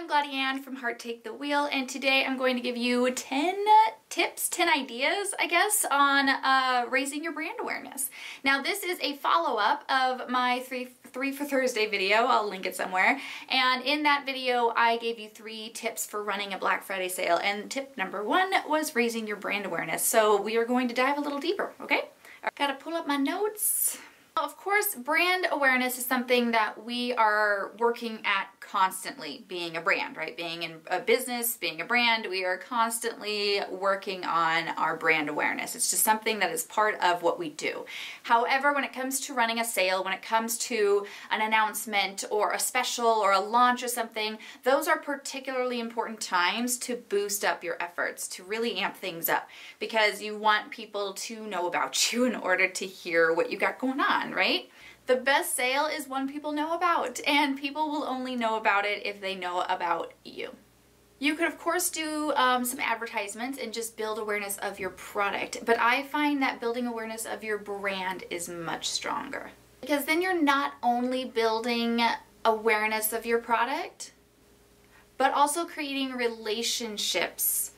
I'm Gladianne from Heart Take the Wheel, and today I'm going to give you 10 tips, 10 ideas, I guess, on raising your brand awareness. Now, this is a follow-up of my three for Thursday video. I'll link it somewhere. And in that video, I gave you 3 tips for running a Black Friday sale. And tip number 1 was raising your brand awareness. So we are going to dive a little deeper, okay? Gotta pull up my notes. Of course, brand awareness is something that we are working at constantly, being a brand, right? Being in a business, being a brand, we are constantly working on our brand awareness. It's just something that is part of what we do. However, when it comes to running a sale, when it comes to an announcement or a special or a launch or something, those are particularly important times to boost up your efforts, to really amp things up, because you want people to know about you in order to hear what you got going on, right? The best sale is one people know about, and people will only know about it if they know about you. You could of course do some advertisements and just build awareness of your product, but I find that building awareness of your brand is much stronger. Because then you're not only building awareness of your product, but also creating relationships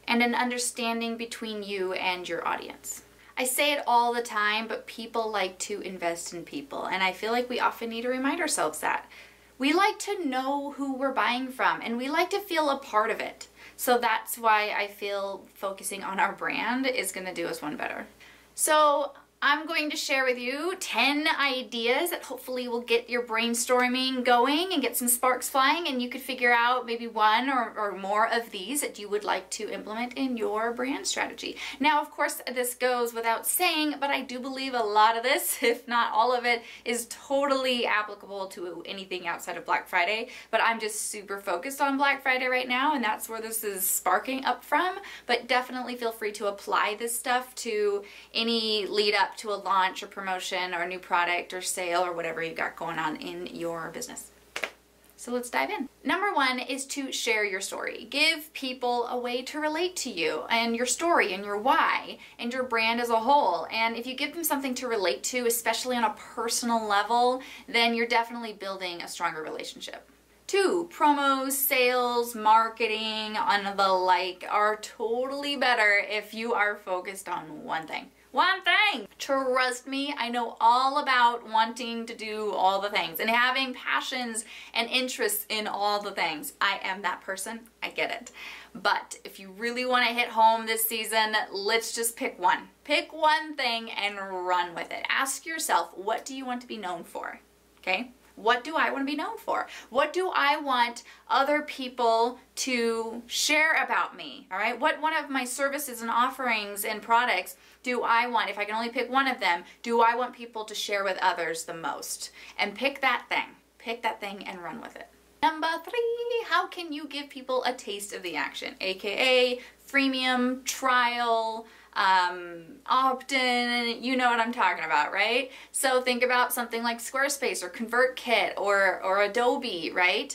and an understanding between you and your audience. I say it all the time, but people like to invest in people, and I feel like we often need to remind ourselves that. We like to know who we're buying from, and we like to feel a part of it. So that's why I feel focusing on our brand is going to do us one better. So I'm going to share with you 10 ideas that hopefully will get your brainstorming going and get some sparks flying, and you could figure out maybe one or more of these that you would like to implement in your brand strategy. Now, of course, this goes without saying, but I do believe a lot of this, if not all of it, is totally applicable to anything outside of Black Friday, but I'm just super focused on Black Friday right now, and that's where this is sparking up from. But definitely feel free to apply this stuff to any lead up to a launch or promotion or a new product or sale or whatever you got going on in your business. So let's dive in. Number 1 is to share your story. Give people a way to relate to you and your story and your why and your brand as a whole. And if you give them something to relate to, especially on a personal level, then you're definitely building a stronger relationship. 2, promos, sales, marketing, and the like are totally better if you are focused on one thing. One thing! Trust me, I know all about wanting to do all the things and having passions and interests in all the things. I am that person, I get it. But if you really want to hit home this season, let's just pick one. Pick one thing and run with it. Ask yourself, what do you want to be known for? Okay? What do I want to be known for? What do I want other people to share about me? All right? What one of my services and offerings and products do I want, if I can only pick one of them, do I want people to share with others the most? And pick that thing. Pick that thing and run with it. Number 3, how can you give people a taste of the action? AKA freemium, trial, opt-in, you know what I'm talking about, right? So think about something like Squarespace or ConvertKit or Adobe, right?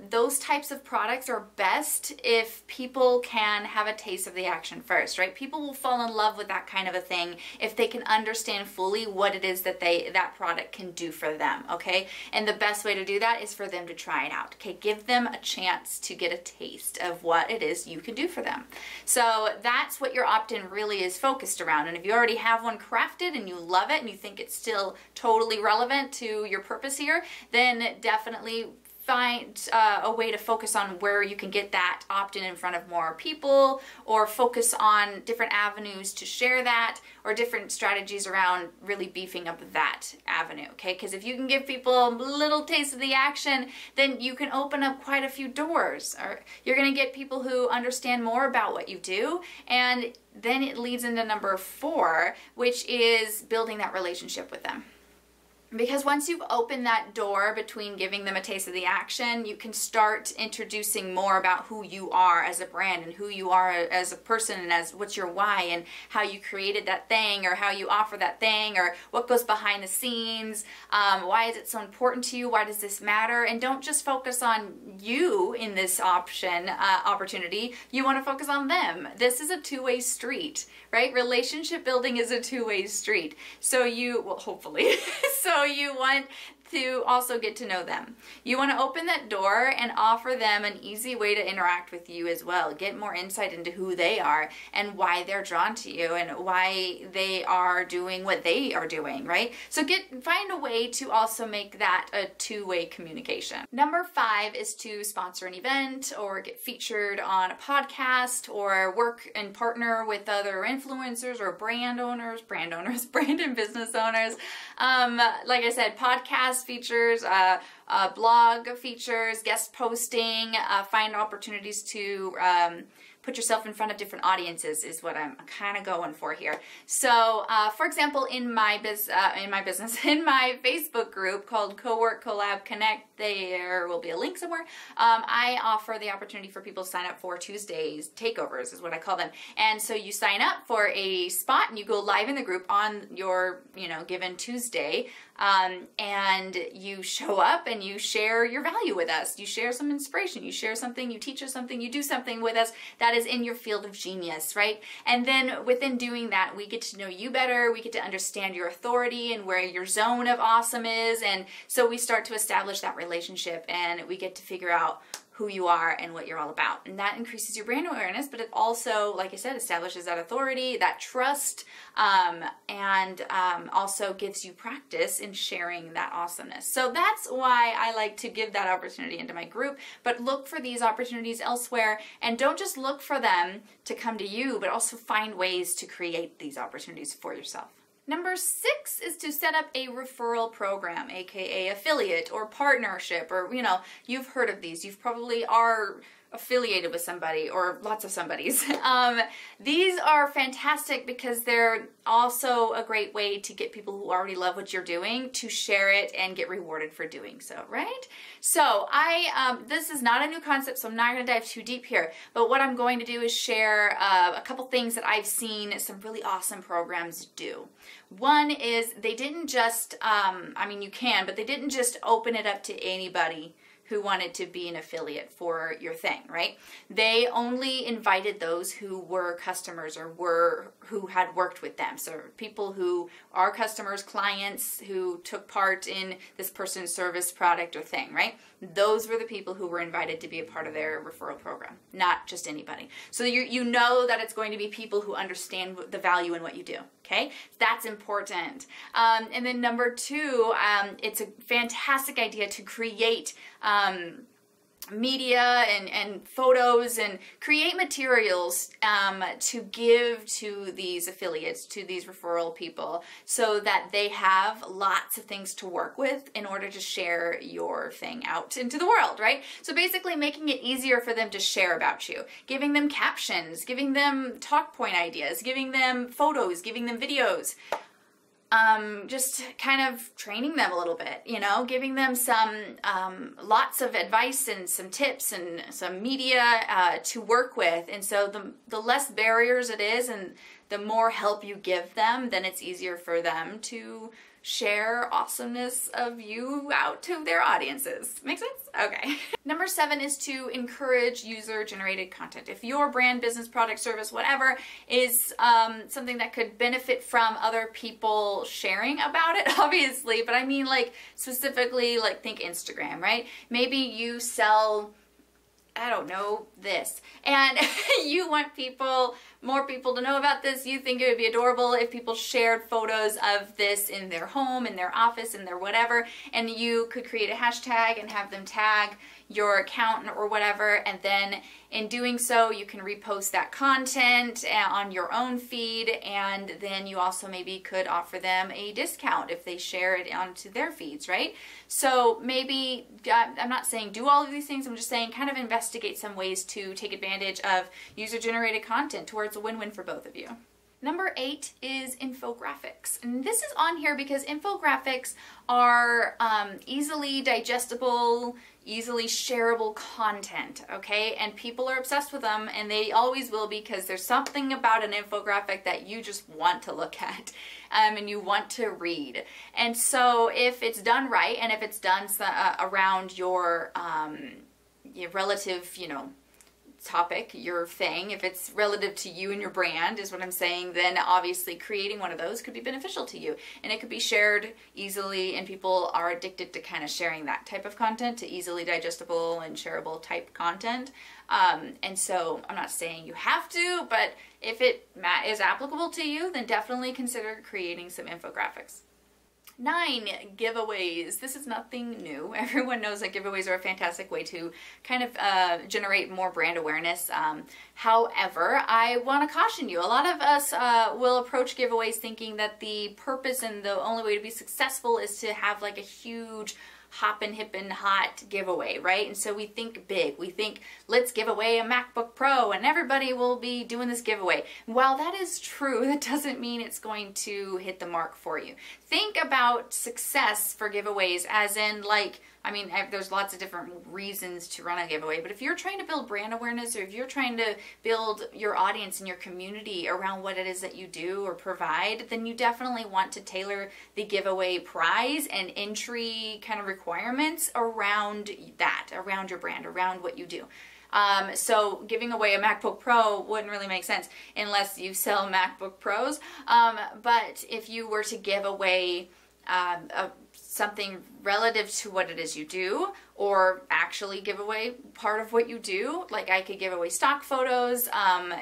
Those types of products are best if people can have a taste of the action first, right? People will fall in love with that kind of a thing if they can understand fully what it is that that product can do for them, okay? And the best way to do that is for them to try it out, okay? Give them a chance to get a taste of what it is you can do for them. So that's what your opt-in really is focused around. And if you already have one crafted and you love it and you think it's still totally relevant to your purpose here, then definitely find a way to focus on where you can get that opt-in in front of more people, or focus on different avenues to share that, or different strategies around really beefing up that avenue, okay? Because if you can give people a little taste of the action, then you can open up quite a few doors, or you're going to get people who understand more about what you do, and then it leads into number 4, which is building that relationship with them. Because once you've opened that door between giving them a taste of the action, you can start introducing more about who you are as a brand and who you are as a person and as what's your why and how you created that thing or how you offer that thing or what goes behind the scenes. Why is it so important to you? Why does this matter? And don't just focus on you in this opportunity. You want to focus on them. This is a two-way street, right? Relationship building is a two-way street. So you, well, hopefully, so you want to also get to know them. You want to open that door and offer them an easy way to interact with you as well. Get more insight into who they are and why they're drawn to you and why they are doing what they are doing, right? So find a way to also make that a two-way communication. Number 5 is to sponsor an event or get featured on a podcast or work and partner with other influencers or brand and business owners. Like I said, podcast features, blog features, guest posting, find opportunities to put yourself in front of different audiences is what I'm kind of going for here. So, for example, in my Facebook group called Co-work Collab Connect, there will be a link somewhere. I offer the opportunity for people to sign up for Tuesdays takeovers, is what I call them. And so you sign up for a spot and you go live in the group on your, given Tuesday. And you show up and you share your value with us. You share some inspiration, you share something, you teach us something, you do something with us that is in your field of genius, right? And then within doing that, we get to know you better, we get to understand your authority and where your zone of awesome is, and so we start to establish that relationship and we get to figure out who you are and what you're all about. And that increases your brand awareness, but it also, like I said, establishes that authority, that trust, and also gives you practice in sharing that awesomeness. So that's why I like to give that opportunity into my group, but look for these opportunities elsewhere, and don't just look for them to come to you, but also find ways to create these opportunities for yourself. Number 6 is to set up a referral program, aka affiliate or partnership, or you've heard of these. You probably are affiliated with somebody or lots of somebodies. These are fantastic because they're also a great way to get people who already love what you're doing to share it and get rewarded for doing so, right? So this is not a new concept, so I'm not going to dive too deep here, but what I'm going to do is share a couple things that I've seen some really awesome programs do. One is they didn't just, you can, but they didn't just open it up to anybody who wanted to be an affiliate for your thing, right? They only invited those who were customers or who had worked with them. So people who are customers, clients who took part in this person's service, product, or thing, right? Those were the people who were invited to be a part of their referral program, not just anybody. So you know that it's going to be people who understand the value in what you do, okay? That's important. And then number 2, it's a fantastic idea to create media and photos and create materials to give to these affiliates, to these referral people, so that they have lots of things to work with in order to share your thing out into the world, right? So basically making it easier for them to share about you, giving them captions, giving them talk point ideas, giving them photos, giving them videos. Just kind of training them a little bit, giving them some lots of advice and some tips and some media to work with. And so the less barriers it is and the more help you give them, then it's easier for them to share awesomeness of you out to their audiences. Make sense? Okay. Number 7 is to encourage user-generated content. If your brand, business, product, service, whatever is something that could benefit from other people sharing about it, obviously, but I mean like specifically like think Instagram, right? Maybe you sell, I don't know, this, and you want more people to know about this. You think it would be adorable if people shared photos of this in their home, in their office, in their whatever, and you could create a hashtag and have them tag your account or whatever, and then in doing so you can repost that content on your own feed, and then you also maybe could offer them a discount if they share it onto their feeds, right? So maybe, I'm not saying do all of these things, I'm just saying kind of investigate some ways to take advantage of user-generated content towards a win-win for both of you. Number 8 is infographics. And this is on here because infographics are easily digestible, easily shareable content, okay? And people are obsessed with them, and they always will, because there's something about an infographic that you just want to look at and you want to read. And so if it's done right, and if it's done around your relative, topic, your thing, if it's relative to you and your brand is what I'm saying, then obviously creating one of those could be beneficial to you. And it could be shared easily, and people are addicted to kind of sharing that type of content, to easily digestible and shareable type content. And so I'm not saying you have to, but if it is applicable to you, then definitely consider creating some infographics. 9, giveaways. This is nothing new. Everyone knows that giveaways are a fantastic way to kind of generate more brand awareness. However, I want to caution you. A lot of us will approach giveaways thinking that the purpose and the only way to be successful is to have like a huge hoppin', hippin', hot giveaway, right? And so we think big. We think, let's give away a MacBook Pro and everybody will be doing this giveaway. While that is true, that doesn't mean it's going to hit the mark for you. Think about success for giveaways as in like, I mean, there's lots of different reasons to run a giveaway, but if you're trying to build brand awareness or if you're trying to build your audience and your community around what it is that you do or provide, then you definitely want to tailor the giveaway prize and entry kind of requirements around that, around your brand, around what you do. So giving away a MacBook Pro wouldn't really make sense unless you sell MacBook Pros. But if you were to give away something relative to what it is you do, or actually give away part of what you do, like I could give away stock photos,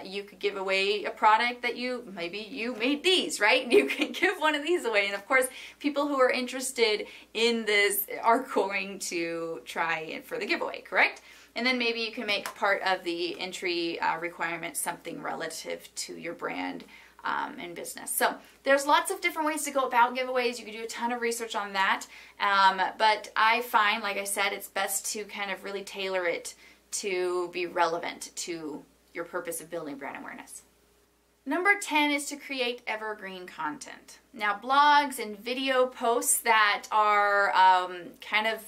you could give away a product that maybe you made these, right? You can give one of these away, and of course people who are interested in this are going to try it for the giveaway, correct? And then maybe you can make part of the entry requirement something relative to your brand and business. So there's lots of different ways to go about giveaways. You can do a ton of research on that. But I find, like I said, it's best to kind of really tailor it to be relevant to your purpose of building brand awareness. Number 10 is to create evergreen content. Now, blogs and video posts that are kind of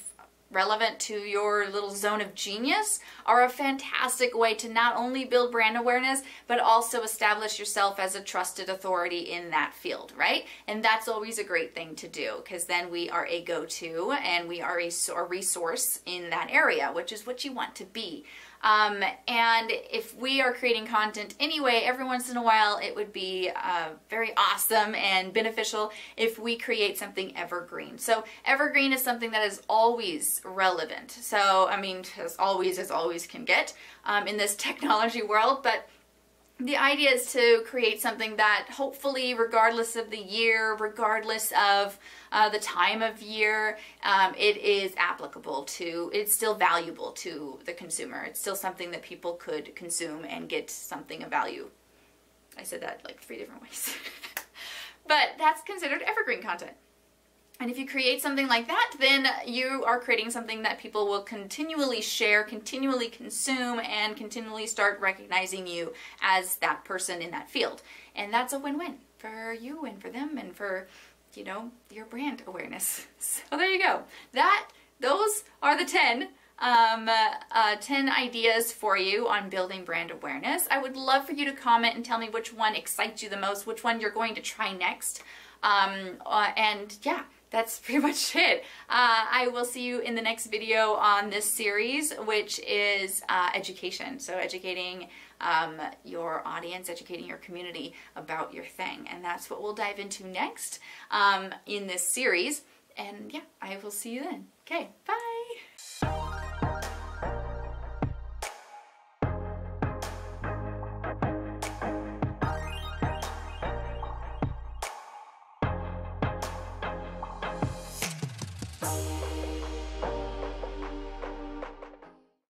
relevant to your little zone of genius are a fantastic way to not only build brand awareness, but also establish yourself as a trusted authority in that field, right? And that's always a great thing to do, because then we are a go-to and we are a resource in that area, which is what you want to be. And if we are creating content anyway, every once in a while, it would be very awesome and beneficial if we create something evergreen. So evergreen is something that is always relevant. So, I mean, as always can get in this technology world, but the idea is to create something that hopefully, regardless of the year, regardless of the time of year, it is applicable to, it's still valuable to the consumer. It's still something that people could consume and get something of value. I said that like 3 different ways. But that's considered evergreen content. And if you create something like that, then you are creating something that people will continually share, continually consume, and continually start recognizing you as that person in that field. And that's a win-win for you and for them and for, you know, your brand awareness. So there you go. Those are the 10 ideas for you on building brand awareness. I would love for you to comment and tell me which one excites you the most, which one you're going to try next. And yeah. That's pretty much it. I will see you in the next video on this series, which is education. So educating your audience, educating your community about your thing. And that's what we'll dive into next in this series. And yeah, I will see you then. Okay, bye.